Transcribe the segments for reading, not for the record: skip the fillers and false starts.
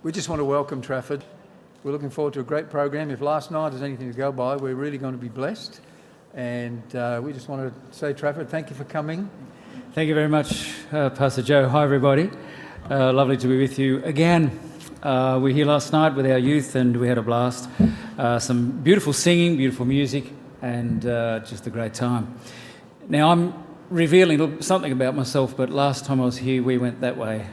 We just want to welcome Trafford. We're looking forward to a great program. If last night is anything to go by, we're really going to be blessed. And we just want to say, Trafford, thank you for coming. Thank you very much, Pastor Joe. Hi, everybody. Lovely to be with you again. We were here last night with our youth and we had a blast. Some beautiful singing, beautiful music, and just a great time. Now, I'm revealing something about myself, but last time I was here, we went that way.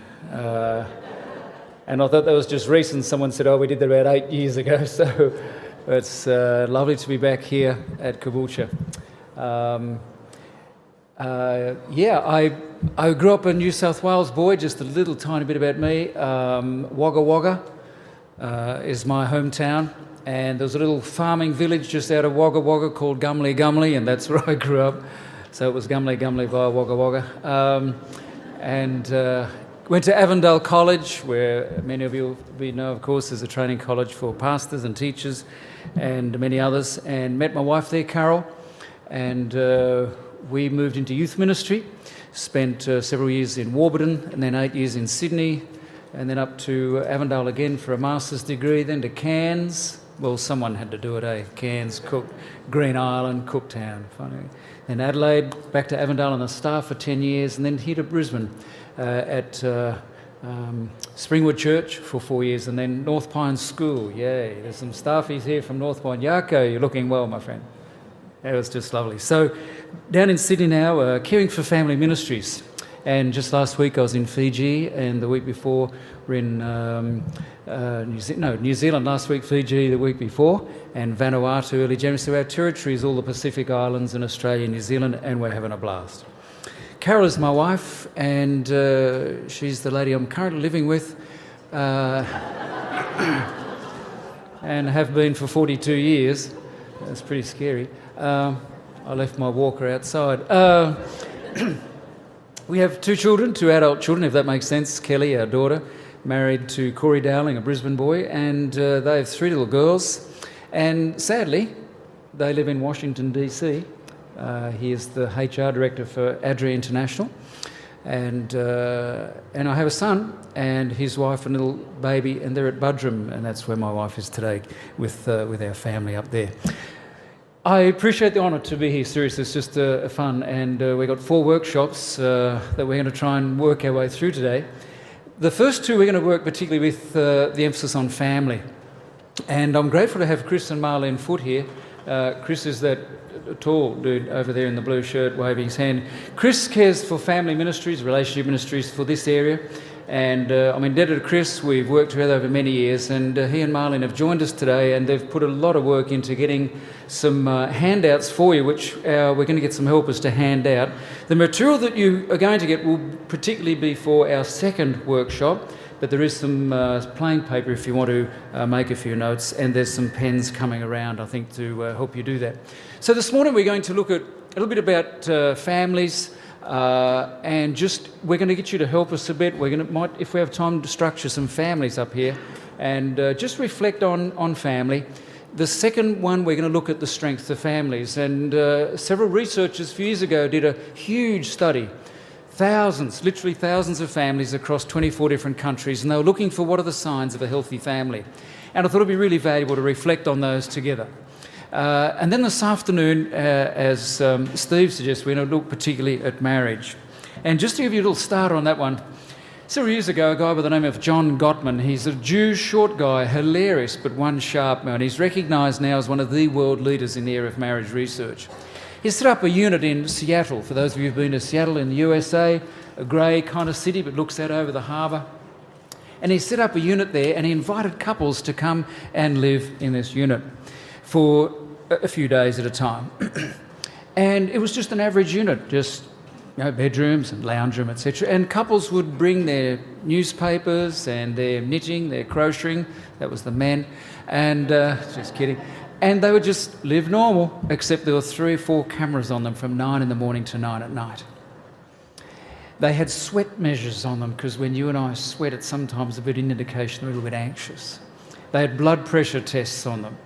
And I thought that was just recent. Someone said, we did that about 8 years ago. So it's lovely to be back here at Caboolture. I grew up a New South Wales boy. Just a little tiny bit about me. Wagga Wagga is my hometown. And there was a little farming village just out of Wagga Wagga called Gumley Gumley, and that's where I grew up. So it was Gumley Gumley via Wagga Wagga. Went to Avondale College, where many of you know, of course, is a training college for pastors and teachers and many others, and met my wife there, Carol, and we moved into youth ministry, spent several years in Warburton, and then 8 years in Sydney, and then up to Avondale again for a master's degree, then to Cairns. Well, someone had to do it, Cairns, Cook, Green Island, Cooktown, funny. Then Adelaide, back to Avondale on the staff for 10 years, and then here to Brisbane at Springwood Church for 4 years, and then North Pine School. Yay, there's some staffies here from North Pine. Yako, you're looking well, my friend. It was just lovely. So down in Sydney now, caring for family ministries. And just last week I was in Fiji, and the week before we're in New Zealand last week, Fiji the week before, and Vanuatu early January. So our territory is all the Pacific Islands and Australia, New Zealand, and we're having a blast. Carol is my wife, and she's the lady I'm currently living with, and have been for 42 years. That's pretty scary. I left my walker outside. We have two adult children, if that makes sense. Kelly, our daughter, married to Corey Dowling, a Brisbane boy, and they have 3 little girls. And sadly, they live in Washington, D.C. He is the HR director for ADRI International. And I have a son and his wife and little baby, and they're at Budrum, and that's where my wife is today with our family up there. I appreciate the honour to be here, seriously. It's just fun, and we've got 4 workshops that we're going to try and work our way through today. The first 2 we're going to work particularly with the emphasis on family, and I'm grateful to have Chris and Marlene Foot here. Chris is that tall dude over there in the blue shirt waving his hand. Chris cares for family ministries, relationship ministries for this area, and I'm indebted to Chris. We've worked together over many years, and he and Marlene have joined us today, and they've put a lot of work into getting some handouts for you, which we're going to get some helpers to hand out. The material that you are going to get will particularly be for our second workshop, but there is some plain paper if you want to make a few notes, and there's some pens coming around, I think, to help you do that. So this morning we're going to look at a little bit about families, and we're going to get you to help us a bit. If we have time, to structure some families up here, and just reflect on family. The second one, we're going to look at the strengths of families, and several researchers a few years ago did a huge study. Literally thousands of families across 24 different countries, and they were looking for what are the signs of a healthy family. And I thought it'd be really valuable to reflect on those together. And then this afternoon, as Steve suggests, we're going to look particularly at marriage. And just to give you a little starter on that one, several years ago, a guy by the name of John Gottman, he's a Jew, short guy, hilarious, but one sharp man. He's recognised now as one of the world leaders in the area of marriage research. He set up a unit in Seattle. For those of you who've been to Seattle in the USA, a grey kind of city, but looks out over the harbour. And he set up a unit there, and he invited couples to come and live in this unit for a few days at a time. And it was just an average unit, just bedrooms and lounge room, etc. And couples would bring their newspapers and their knitting, their crocheting. That was the men. And just kidding. And they would just live normal, except there were 3 or 4 cameras on them from 9 in the morning to 9 at night. They had sweat measures on them, because when you and I sweat, it's sometimes a bit an indication they're a little bit anxious. They had blood pressure tests on them.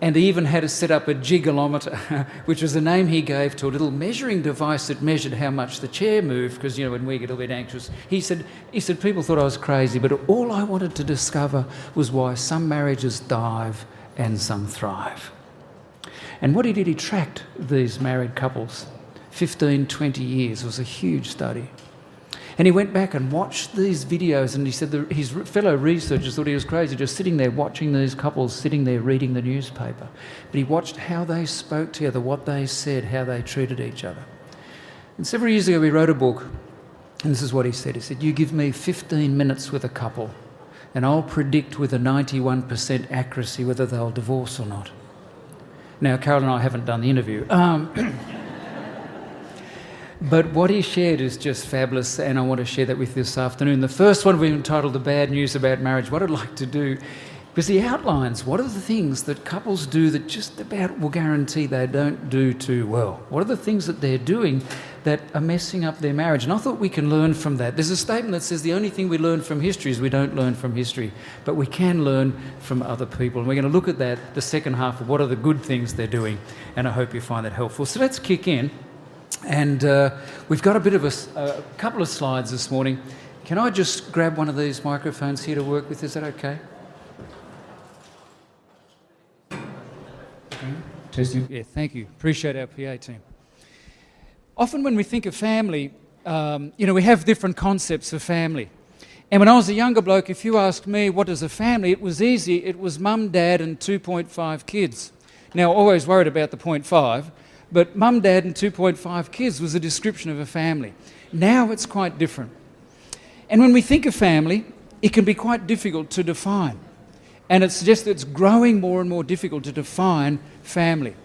and he even had to set up a gigalometer, which was the name he gave to a little measuring device that measured how much the chair moved, because, you know, when we get a bit anxious. He said people thought I was crazy, but all I wanted to discover was why some marriages dive and some thrive. And what he did, he tracked these married couples, 15, 20 years. It was a huge study. And he went back and watched these videos, and he said his fellow researchers thought he was crazy, just sitting there watching these couples, sitting there reading the newspaper. But he watched how they spoke together, what they said, how they treated each other. And several years ago, he wrote a book, and this is what he said. He said, "You give me 15 minutes with a couple, and I'll predict with a 91% accuracy whether they'll divorce or not." Now, Carol and I haven't done the interview. But what he shared is just fabulous, and I want to share that with you this afternoon. The first one we've entitled The Bad News About Marriage. What I'd like to do, because he outlines what are the things that couples do that just about will guarantee they don't do too well. What are the things that they're doing that are messing up their marriage? And I thought we can learn from that. There's a statement that says the only thing we learn from history is we don't learn from history, but we can learn from other people. And we're going to look at that, the second half of what are the good things they're doing, and I hope you find that helpful. So let's kick in. And we've got a bit of a couple of slides this morning. Can I just grab one of these microphones here to work with? Is that okay? Testing. Yeah, thank you. Appreciate our PA team. Often when we think of family, we have different concepts of family. And when I was a younger bloke, if you asked me what is a family, it was easy. It was mum, dad and 2.5 kids. Now, always worried about the 0.5. But mum, dad and 2.5 kids was a description of a family. Now it's quite different. And when we think of family, it can be quite difficult to define. And it suggests that it's growing more and more difficult to define family.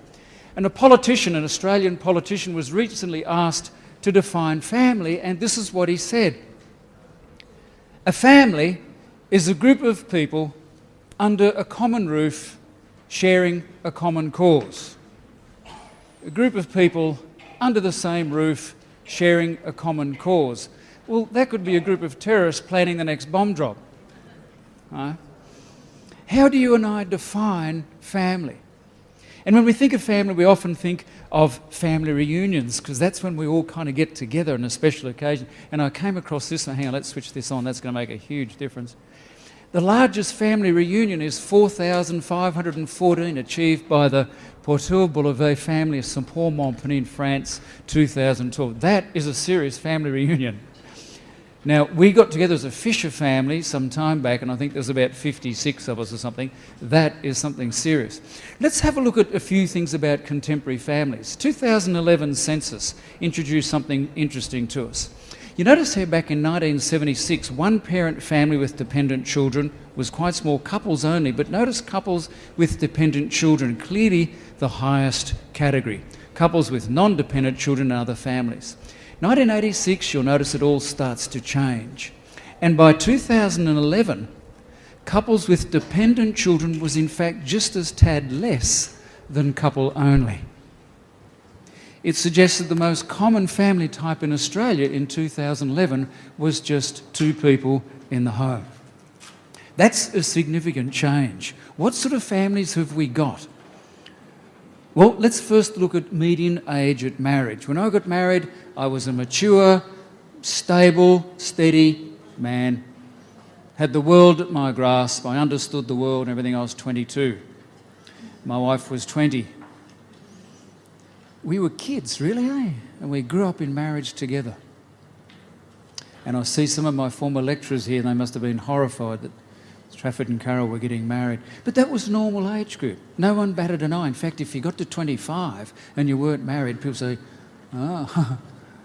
And an Australian politician, was recently asked to define family, and this is what he said. A family is a group of people under a common roof sharing a common cause. A group of people under the same roof sharing a common cause. Well, that could be a group of terrorists planning the next bomb drop. Right? How do you and I define family? And when we think of family, we often think of family reunions, because that's when we all kind of get together on a special occasion. And I came across this, and hang on, let's switch this on, that's going to make a huge difference. The largest family reunion is 4,514, achieved by the Porteur-Boulevet family of Saint-Paul-Montpetit in France, 2012. That is a serious family reunion. Now, we got together as a Fischer family some time back, and I think there's about 56 of us or something. That is something serious. Let's have a look at a few things about contemporary families. 2011 census introduced something interesting to us. You notice here back in 1976, one-parent family with dependent children was quite small, couples only, but notice couples with dependent children, clearly the highest category. Couples with non-dependent children and other families. 1986, you'll notice it all starts to change. And by 2011, couples with dependent children was in fact just as tad less than couple only. It suggests that the most common family type in Australia in 2011 was just two people in the home. That's a significant change. What sort of families have we got? Well, let's first look at median age at marriage. When I got married, I was a mature, stable, steady man. Had the world at my grasp. I understood the world and everything. I was 22. My wife was 20. We were kids, really, eh? And we grew up in marriage together. And I see some of my former lecturers here, and they must have been horrified that Trafford and Carol were getting married. But that was a normal age group. No one batted an eye. In fact, if you got to 25 and you weren't married, people say, oh,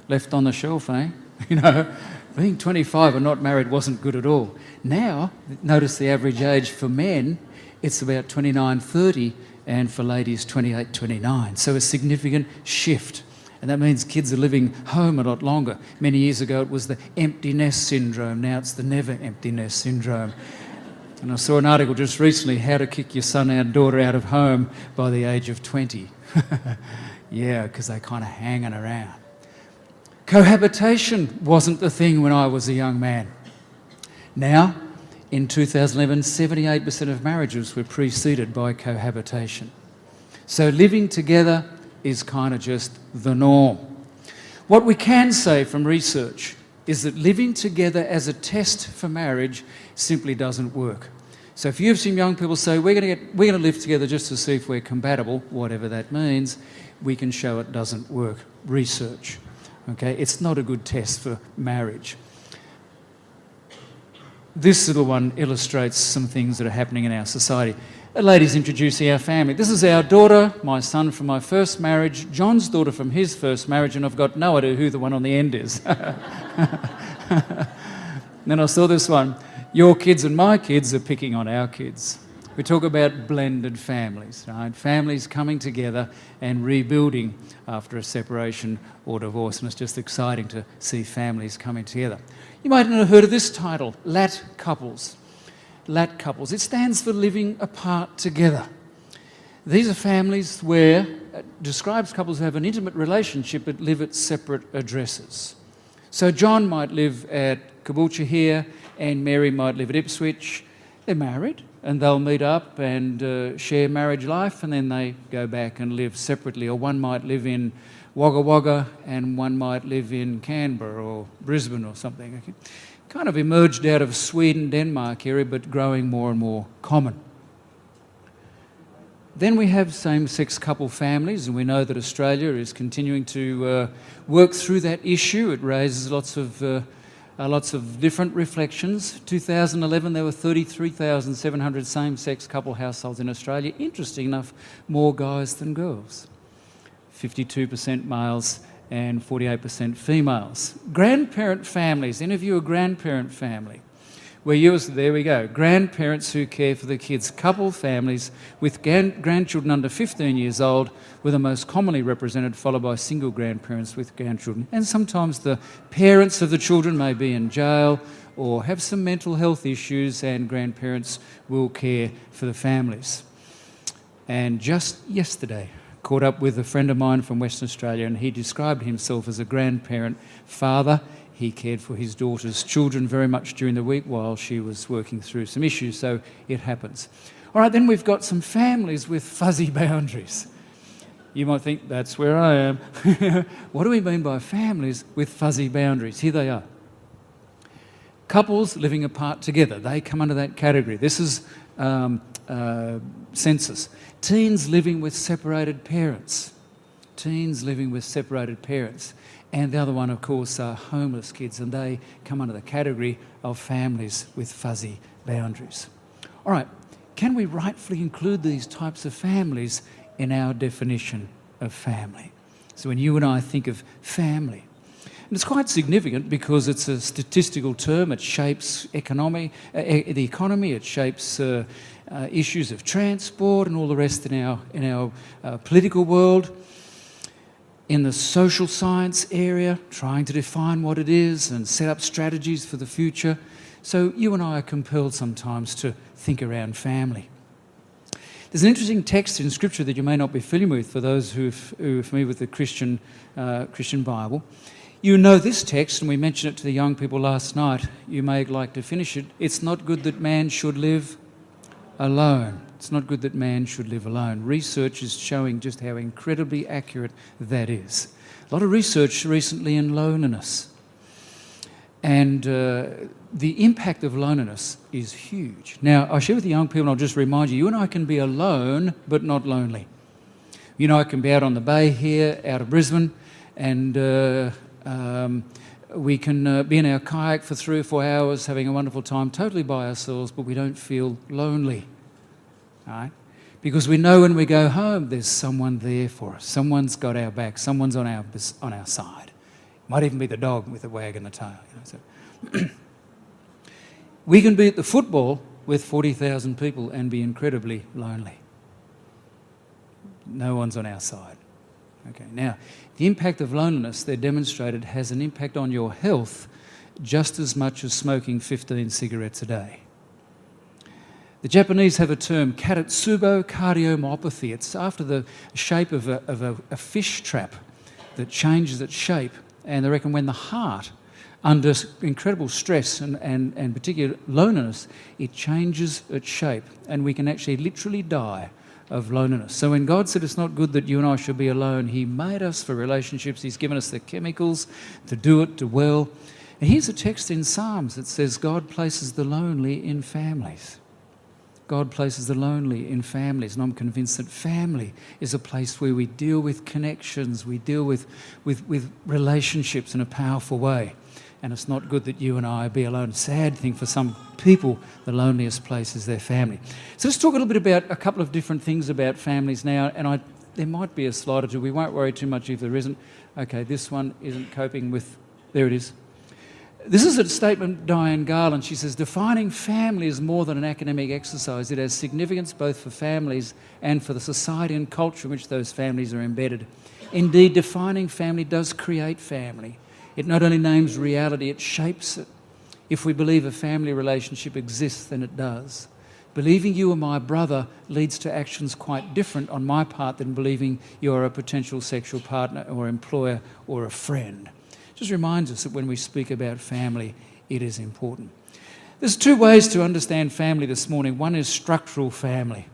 left on the shelf, eh? You know, being 25 and not married wasn't good at all. Now, notice the average age for men, it's about 29, 30, and for ladies 28, 29. So a significant shift. And that means kids are living home a lot longer. Many years ago it was the empty nest syndrome. Now it's the never empty nest syndrome. And I saw an article just recently, how to kick your son and daughter out of home by the age of 20. Yeah, because they're kind of hanging around. Cohabitation wasn't the thing when I was a young man. Now, in 2011, 78% of marriages were preceded by cohabitation. So living together is kind of just the norm. What we can say from research is that living together as a test for marriage simply doesn't work. So if you have some young people say, we're going to live together just to see if we're compatible, whatever that means, we can show it doesn't work. Research. Okay? It's not a good test for marriage. This little one illustrates some things that are happening in our society. A lady's introducing our family. This is our daughter, my son from my first marriage, John's daughter from his first marriage, and I've got no idea who the one on the end is. Then I saw this one. Your kids and my kids are picking on our kids. We talk about blended families, right? Families coming together and rebuilding after a separation or divorce, and it's just exciting to see families coming together. You might not have heard of this title, Lat Couples. Lat Couples. It stands for living apart together. These are families where it describes couples who have an intimate relationship but live at separate addresses. So John might live at Caboolture here, and Mary might live at Ipswich. They're married, and they'll meet up and share marriage life, and then they go back and live separately. Or one might live in Wagga Wagga, and one might live in Canberra or Brisbane or something. Okay? Kind of emerged out of Sweden, Denmark area, but growing more and more common. Then we have same-sex couple families, and we know that Australia is continuing to work through that issue. It raises lots of different reflections. 2011, there were 33,700 same-sex couple households in Australia. Interesting enough, more guys than girls. 52% males and 48% females. Grandparent families. Any of you a grandparent family? There we go. Grandparents who care for the kids. Couple families with grandchildren under 15 years old were the most commonly represented, followed by single grandparents with grandchildren. And sometimes the parents of the children may be in jail or have some mental health issues, and grandparents will care for the families. And just yesterday, caught up with a friend of mine from Western Australia, and he described himself as a grandparent father. He cared for his daughter's children very much during the week while she was working through some issues, so it happens. All right, then we've got some families with fuzzy boundaries. You might think, that's where I am. What do we mean by families with fuzzy boundaries? Here they are. Couples living apart together, they come under that category. This is census. Teens living with separated parents. Teens living with separated parents. And the other one, of course, are homeless kids, and they come under the category of families with fuzzy boundaries. All right, can we rightfully include these types of families in our definition of family? So when you and I think of family, and it's quite significant because it's a statistical term. It shapes the economy. It shapes issues of transport and all the rest in our political world. In the social science area, trying to define what it is and set up strategies for the future. So you and I are compelled sometimes to think around family. There's an interesting text in Scripture that you may not be familiar with for those who are familiar with the Christian Bible. You know this text, and we mentioned it to the young people last night. You may like to finish it. It's not good that man should live alone. It's not good that man should live alone. Research is showing just how incredibly accurate that is. A lot of research recently in loneliness. And the impact of loneliness is huge. Now, I share with the young people, and I'll just remind you, you and I can be alone, but not lonely. You know, I can be out on the bay here, out of Brisbane, and we can be in our kayak for 3 or 4 hours, having a wonderful time, totally by ourselves, but we don't feel lonely. Right? Because we know when we go home, there's someone there for us. Someone's got our back. Someone's on our side. Might even be the dog with a wag and a tail. So. We can be at the football with 40,000 people and be incredibly lonely. No one's on our side. Okay. Now, the impact of loneliness, they're demonstrated, has an impact on your health just as much as smoking 15 cigarettes a day. The Japanese have a term, karatsubo cardiomyopathy. It's after the shape of a fish trap that changes its shape. And they reckon when the heart, under incredible stress and particular loneliness, it changes its shape. And we can actually literally die of loneliness. So when God said it's not good that you and I should be alone, he made us for relationships. He's given us the chemicals to do it, to well. And here's a text in Psalms that says God places the lonely in families. God places the lonely in families, and I'm convinced that family is a place where we deal with connections, we deal with relationships in a powerful way. And it's not good that you and I be alone. Sad thing for some people, the loneliest place is their family. So let's talk a little bit about a couple of different things about families now, and there might be a slide or two. We won't worry too much if there isn't. Okay, this one isn't coping with... There it is. This is a statement, Diane Garland. She says, defining family is more than an academic exercise. It has significance both for families and for the society and culture in which those families are embedded. Indeed, defining family does create family. It not only names reality, it shapes it. If we believe a family relationship exists, then it does. Believing you are my brother leads to actions quite different on my part than believing you are a potential sexual partner or employer or a friend. Just reminds us that when we speak about family, it is important. There's two ways to understand family this morning. One is structural family.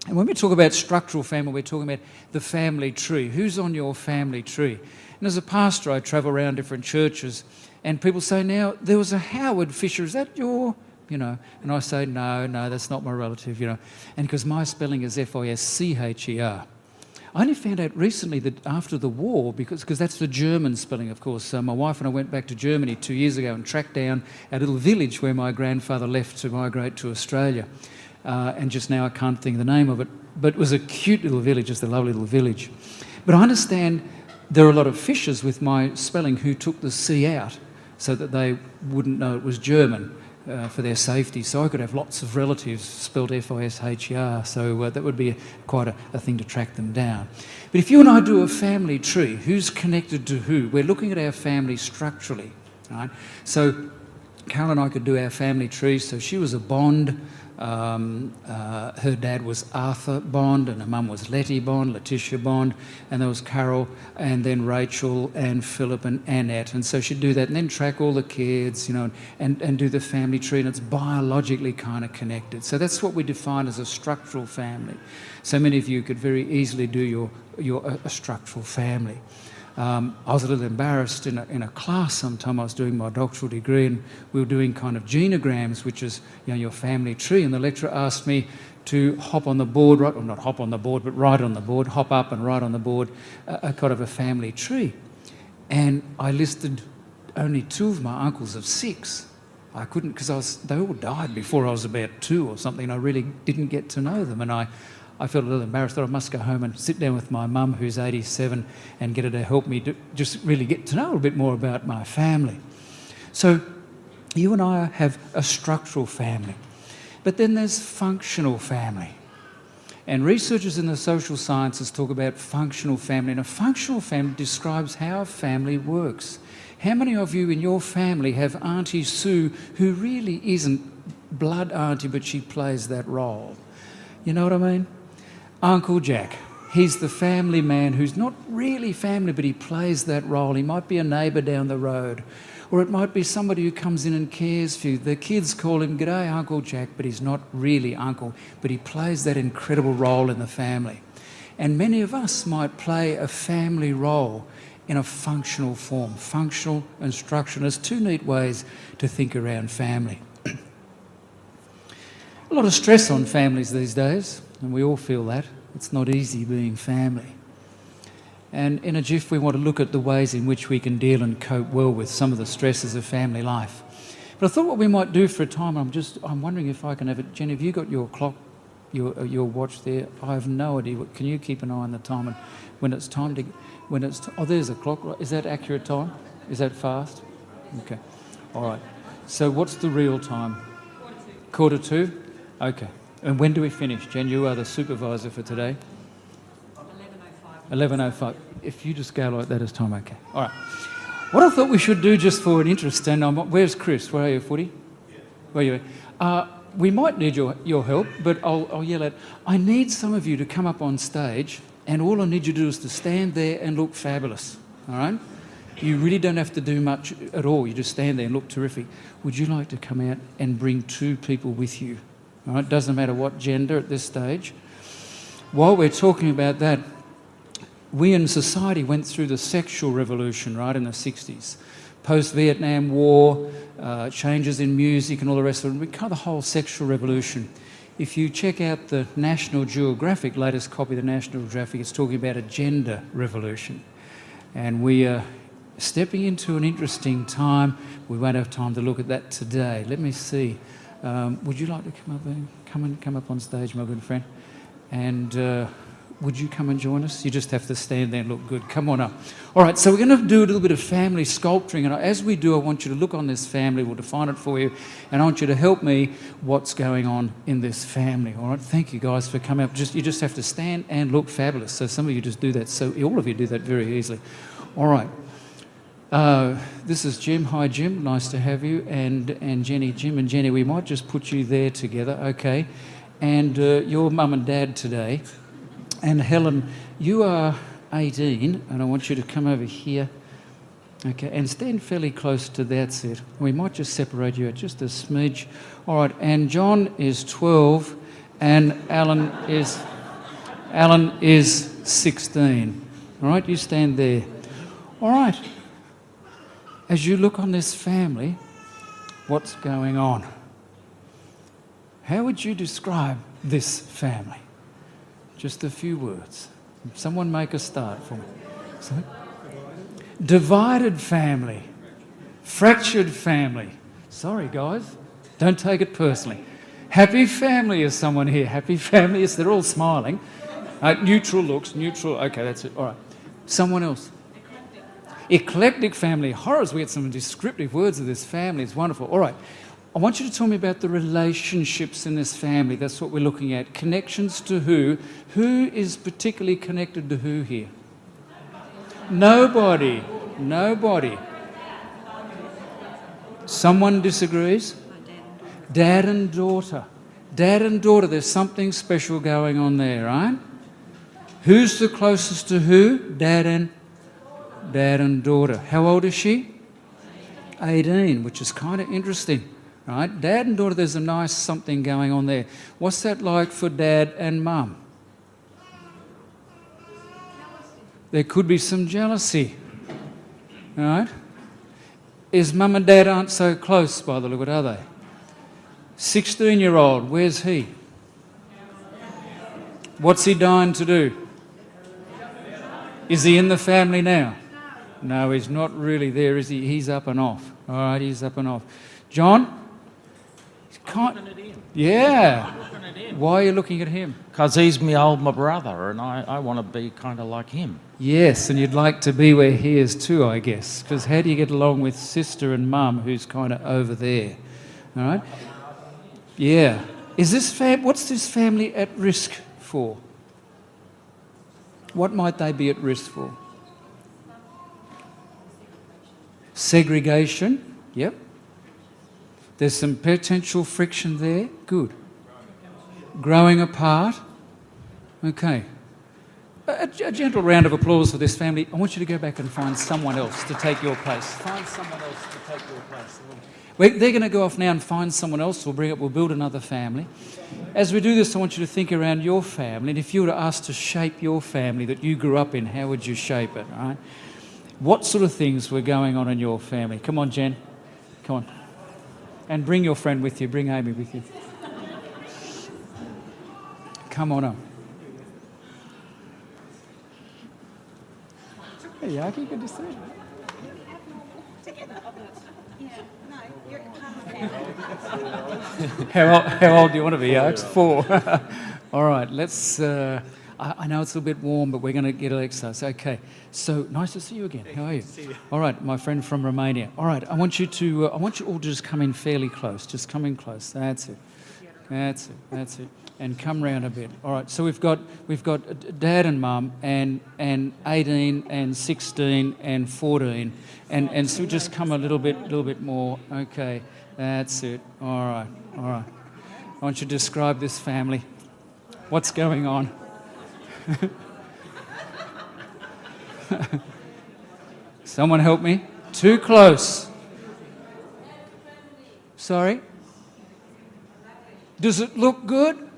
And when we talk about structural family, we're talking about the family tree. Who's on your family tree? And as a pastor, I travel around different churches, and people say, now, there was a Howard Fischer, is that your, and I say, no, that's not my relative, and because my spelling is Fischer. I only found out recently that after the war, because that's the German spelling, of course. My wife and I went back to Germany 2 years ago and tracked down a little village where my grandfather left to migrate to Australia. And just now I can't think of the name of it. But it was a cute little village, just a lovely little village. But I understand there are a lot of Fischers with my spelling who took the C out so that they wouldn't know it was German. For their safety, so I could have lots of relatives spelled Fischer, so that would be quite a thing to track them down. But if you and I do a family tree, who's connected to who? We're looking at our family structurally, right? So Carol and I could do our family tree. So she was a Bond. Her dad was Arthur Bond, and her mum was Letty Bond, Letitia Bond, and there was Carol, and then Rachel and Philip and Annette. And so she'd do that and then track all the kids, and do the family tree, and it's biologically kind of connected. So that's what we define as a structural family. So many of you could very easily do a structural family. I was a little embarrassed in a class sometime. I was doing my doctoral degree, and we were doing kind of genograms, which is your family tree. And the lecturer asked me to hop on the board, right, or not hop on the board, but write on the board, hop up and write on the board a kind of a family tree. And I listed only 2 of my uncles of 6. I couldn't, because they all died before I was about 2 or something. I really didn't get to know them, and I felt a little embarrassed that I must go home and sit down with my mum, who's 87, and get her to help me to just really get to know a little bit more about my family. So you and I have a structural family. But then there's functional family. And researchers in the social sciences talk about functional family. And a functional family describes how a family works. How many of you in your family have Auntie Sue, who really isn't blood auntie, but she plays that role? You know what I mean? Uncle Jack, he's the family man who's not really family, but he plays that role. He might be a neighbour down the road, or it might be somebody who comes in and cares for you. The kids call him, "G'day, Uncle Jack," but he's not really uncle, but he plays that incredible role in the family. And many of us might play a family role in a functional form. Functional and structural. There's 2 neat ways to think around family. A lot of stress on families these days, and we all feel that. It's not easy being family. And in a jiff, we want to look at the ways in which we can deal and cope well with some of the stresses of family life. But I thought what we might do for a time, I'm wondering if I can have it. Jenny, have you got your clock, your watch there? I have no idea. Can you keep an eye on the time? And when it's time to, oh, there's a clock. Right? Is that accurate time? Is that fast? Okay. All right. So what's the real time? 1:45. Okay. And when do we finish? Jen, you are the supervisor for today. 11:05. If you just go like that, it's time. Okay. All right. What I thought we should do just for an interest, and where's Chris? Where are you, Footy? Where are you? We might need your help, but I'll yell out, I need some of you to come up on stage, and all I need you to do is to stand there and look fabulous. All right? You really don't have to do much at all. You just stand there and look terrific. Would you like to come out and bring 2 people with you? All right? Doesn't matter what gender at this stage. while we're talking about that, we in society went through the sexual revolution, right, in the 60s. Post-Vietnam War, changes in music and all the rest of it. We kind of the whole sexual revolution. If you check out the National Geographic, latest copy of the National Geographic, it's talking about a gender revolution. And we are stepping into an interesting time. We won't have time to look at that today. Let me see. Would you like to come up on stage, my good friend? And would you come and join us? You just have to stand there and look good. Come on up. All right, so we're going to do a little bit of family sculpturing. And as we do, I want you to look on this family. We'll define it for you. And I want you to help me what's going on in this family. All right, thank you guys for coming up. You just have to stand and look fabulous. So some of you just do that. So all of you do that very easily. All right. This is Jim. Hi, Jim. Nice to have you. And Jenny. Jim and Jenny, we might just put you there together. Okay. And your mum and dad today. And Helen, you are 18, and I want you to come over here. Okay, and stand fairly close to that set. We might just separate you at just a smidge. All right, and John is 12, and Alan is 16. All right, you stand there. All right. As you look on this family, what's going on? How would you describe this family? Just a few words. Someone make a start for me. Sorry? Divided family. Fractured family. Sorry, guys. Don't take it personally. Happy family is someone here. Happy family is, they're all smiling. Neutral looks, neutral. Okay, that's it. All right. Someone else. Eclectic family. Horrors, we get some descriptive words of this family. It's wonderful. All right. I want you to tell me about the relationships in this family. That's what we're looking at. Connections to who? Who is particularly connected to who here? Nobody. Nobody. Someone disagrees? Dad and daughter. Dad and daughter, there's something special going on there, right? Who's the closest to who? Dad and daughter. How old is she? 18, which is kind of interesting. Right? Dad and daughter, there's a nice something going on there. What's that like for dad and mum? There could be some jealousy. Right? Is mum and dad aren't so close by the look of it, are they? 16-year-old, where's he? What's he dying to do? Is he in the family now? No, he's not really there, is he? He's up and off. All right, he's up and off. John? Yeah. Why are you looking at him? Because he's my brother, and I want to be kind of like him. Yes, and you'd like to be where he is too, I guess. Because how do you get along with sister and mum, who's kind of over there? All right. Yeah. What's this family at risk for? What might they be at risk for? Segregation. Yep. There's some potential friction there. Good. Growing apart. Okay. A gentle round of applause for this family. I want you to go back and find someone else to take your place. Find someone else to take your place. They're going to go off now and find someone else. We'll build another family. As we do this, I want you to think around your family. And if you were to ask to shape your family that you grew up in, how would you shape it? All right? What sort of things were going on in your family? Come on, Jen. Come on. And bring your friend with you. Bring Amy with you. Come on up. Hey, Yaki, good to see you. How old do you want to be, Yaks? 4. All right, let's... I know it's a little bit warm, but we're going to get exercise. Okay, so nice to see you again. How are you? All right, my friend from Romania. All right, I want you all to just come in fairly close. Just come in close. That's it. That's it. That's it. And come round a bit. All right. So we've got dad and mum and 18 and 16 and 14 and so just come a little bit more. Okay. That's it. All right. All right. I want you to describe this family. What's going on? Someone help me. Too close. Sorry? Does it look good?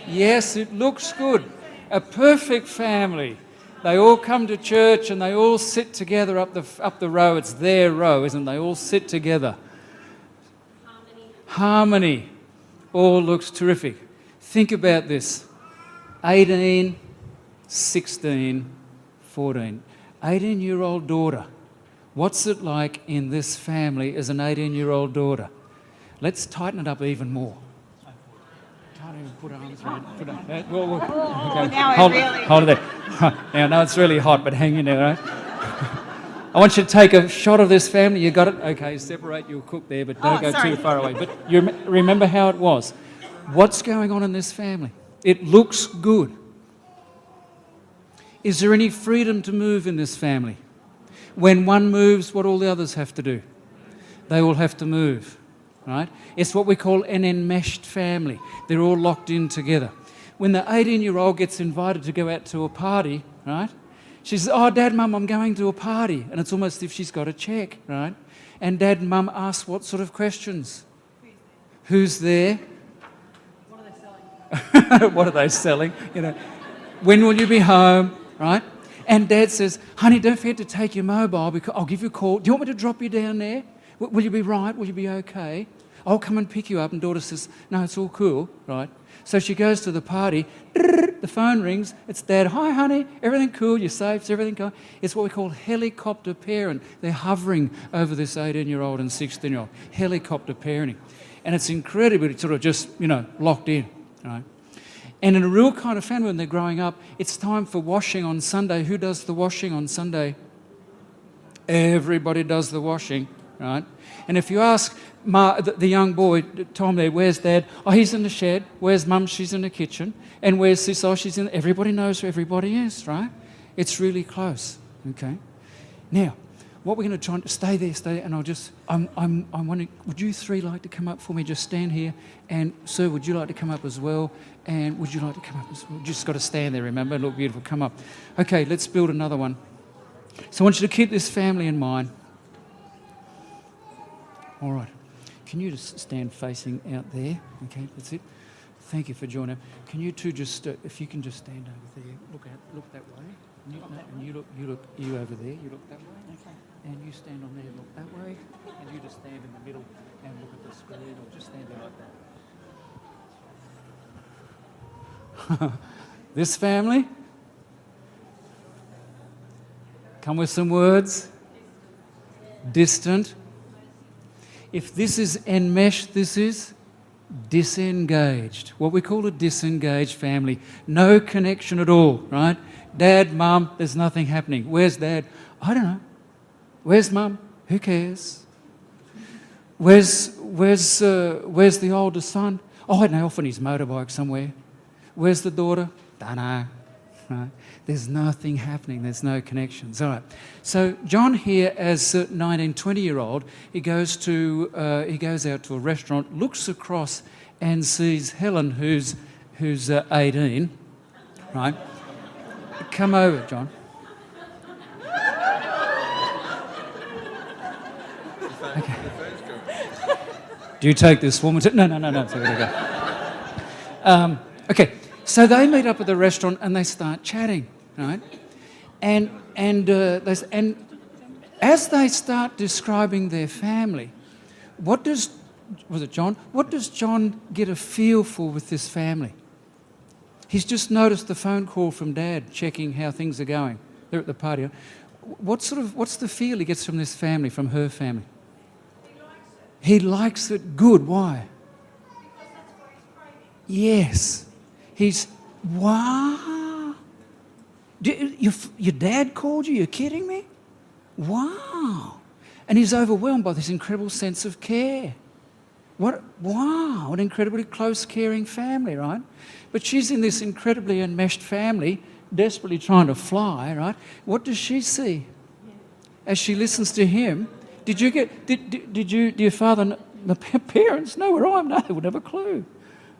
Yes, it looks good. A perfect family. They all come to church and they all sit together up the row. It's their row, isn't it? They all sit together. Harmony. All looks terrific. Think about this. 18, 16, 14. 18-year-old daughter. What's it like in this family as an 18-year-old daughter? Let's tighten it up even more. Can't even put arms around it. Okay. Hold it there. Now, I know it's really hot, but hang in there, right? I want you to take a shot of this family. You got it? Okay, separate your cook there, but don't go too far away. But you remember how it was. What's going on in this family? It looks good. Is there any freedom to move in this family? When one moves, what all the others have to do? They all have to move, right? It's what we call an enmeshed family. They're all locked in together. When the 18-year-old gets invited to go out to a party, right? She says, "Oh, Dad, Mum, I'm going to a party." And it's almost as if she's got a check, right? And Dad and Mum ask what sort of questions? Who's there? What are they selling? What are they selling? You know, when will you be home, right? And Dad says, "Honey, don't forget to take your mobile because I'll give you a call. Do you want me to drop you down there? Will you be right? Will you be okay? I'll come and pick you up." And daughter says, "No, it's all cool," right? So she goes to the party. The phone rings. It's Dad. "Hi, honey. Everything cool? You're safe? Is everything cool?" It's what we call helicopter parent. They're hovering over this 18-year-old and 16-year-old. Helicopter parenting. And it's incredibly sort of just, locked in, right? And in a real kind of family, when they're growing up, it's time for washing on Sunday. Who does the washing on Sunday? Everybody does the washing, right? And if you ask the young boy, Tom there, "Where's Dad?" "Oh, he's in the shed." "Where's Mum?" "She's in the kitchen." "And where's Sis?" "Oh, she's in. Everybody knows who everybody is, right? It's really close, okay? Now, what we're going to try and stay there, and I'm wondering, would you three like to come up for me? Just stand here. And, sir, would you like to come up as well? And would you like to come up as well? You just got to stand there, remember? Look beautiful. Come up. Okay, let's build another one. So I want you to keep this family in mind. All right. Can you just stand facing out there? Okay, that's it. Thank you for joining. Can you two just, if you can just stand over there, look that way. You over there. You look that way. Okay. And you stand on there, look that way. And you just stand in the middle and look at the screen, or just stand there like that. This family, come with some words. Distant. If this is enmeshed, this is disengaged. What we call a disengaged family. No connection at all, right? Dad, Mum, there's nothing happening. Where's Dad? I don't know. Where's Mum? Who cares? Where's the older son? Oh, I don't know, off on his motorbike somewhere. Where's the daughter? Don't know. Right? There's nothing happening. There's no connections. All right. So John here, as a 19, 20-year-old, he goes out to a restaurant, looks across and sees Helen, who's 18. Right. Come over, John. Okay. Do you take this woman to... No. So there we go. Okay. So they meet up at the restaurant and they start chatting, right? And as they start describing their family, what does John get a feel for with this family? He's just noticed the phone call from Dad, checking how things are going. They're at the party. What's the feel he gets from this family, from her family? He likes it. Good. Why? Because that's what he's craving. Yes. Wow. Your dad called you? You're kidding me? Wow. And he's overwhelmed by this incredible sense of care. Wow, an incredibly close, caring family, right? But she's in this incredibly enmeshed family, desperately trying to fly, right? What does she see as she listens to him? Do your father, the parents know where I am? No, they would have a clue,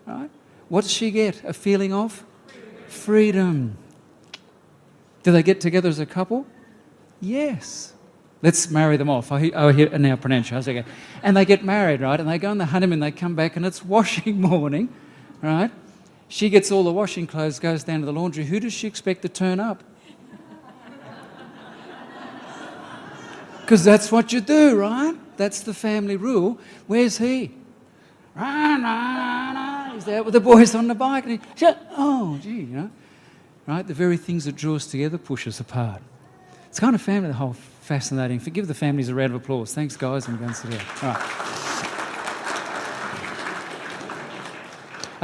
right? What does she get? A feeling of freedom. Do they get together as a couple? Yes. Let's marry them off. I hear now pronunciation. Okay. And they get married, right? And they go on the honeymoon, they come back, and it's washing morning, right? She gets all the washing clothes, goes down to the laundry. Who does she expect to turn up? Because that's what you do, right? That's the family rule. Where's he? He's out with the boys on the bike. And oh, gee, you know. Right? The very things that draw us together push us apart. It's kind of family, the whole fascinating. Give the families a round of applause. Thanks, guys. I'm going to sit down. All right.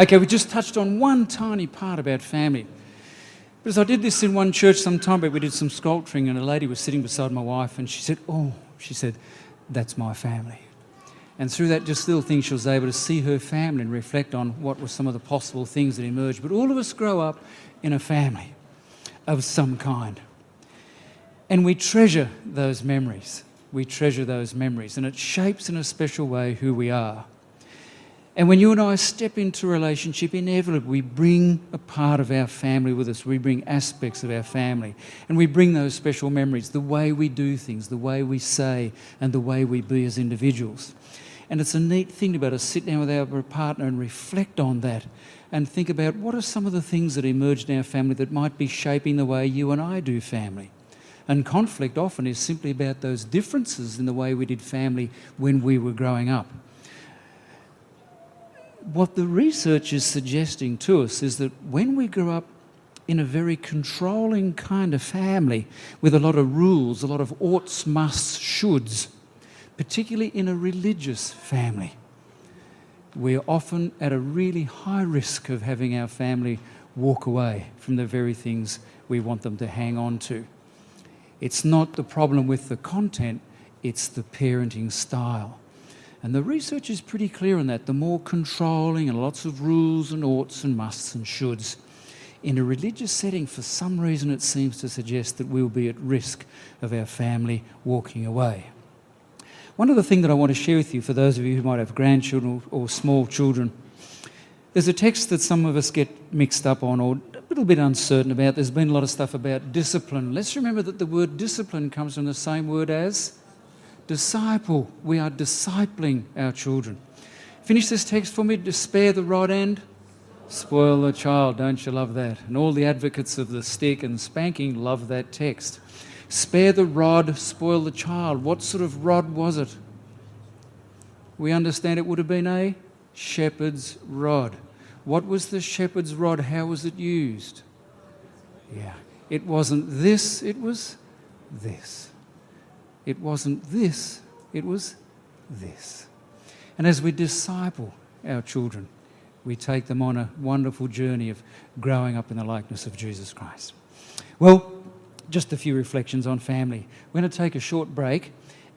Okay, we just touched on one tiny part about family. But as I did this in one church some time back, we did some sculpturing, and a lady was sitting beside my wife, and she said, that's my family. And through that just little thing, she was able to see her family and reflect on what were some of the possible things that emerged. But all of us grow up in a family of some kind. And we treasure those memories. We treasure those memories, and it shapes in a special way who we are. And when you and I step into a relationship, inevitably we bring a part of our family with us. We bring aspects of our family. And we bring those special memories, the way we do things, the way we say, and the way we be as individuals. And it's a neat thing to be able to sit down with our partner and reflect on that and think about what are some of the things that emerged in our family that might be shaping the way you and I do family. And conflict often is simply about those differences in the way we did family when we were growing up. What the research is suggesting to us is that when we grow up in a very controlling kind of family with a lot of rules, a lot of oughts, musts, shoulds, particularly in a religious family, we're often at a really high risk of having our family walk away from the very things we want them to hang on to. It's not the problem with the content, it's the parenting style. And the research is pretty clear on that. The more controlling and lots of rules and oughts and musts and shoulds. In a religious setting, for some reason, it seems to suggest that we'll be at risk of our family walking away. One other thing that I want to share with you, for those of you who might have grandchildren or small children, there's a text that some of us get mixed up on or a little bit uncertain about. There's been a lot of stuff about discipline. Let's remember that the word discipline comes from the same word as disciple. We are discipling our children. Finish this text for me. To spare the rod and spoil the child. Don't you love that? And all the advocates of the stick and spanking love that text. Spare the rod, spoil the child. What sort of rod was it? We understand it would have been a shepherd's rod. What was the shepherd's rod? How was it used? Yeah. It wasn't this, it was this. It wasn't this, it was this. And as we disciple our children, we take them on a wonderful journey of growing up in the likeness of Jesus Christ. Well, just a few reflections on family. We're going to take a short break,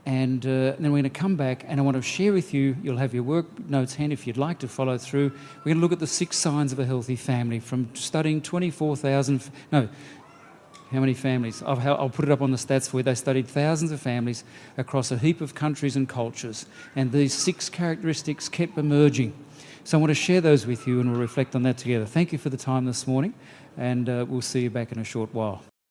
and then we're going to come back, and I want to share with you, you'll have your work notes handy if you'd like to follow through. We're going to look at the 6 signs of a healthy family from studying 24,000... How many families? I'll put it up on the stats for you. They studied thousands of families across a heap of countries and cultures, and these 6 characteristics kept emerging. So I want to share those with you, and we'll reflect on that together. Thank you for the time this morning, and we'll see you back in a short while.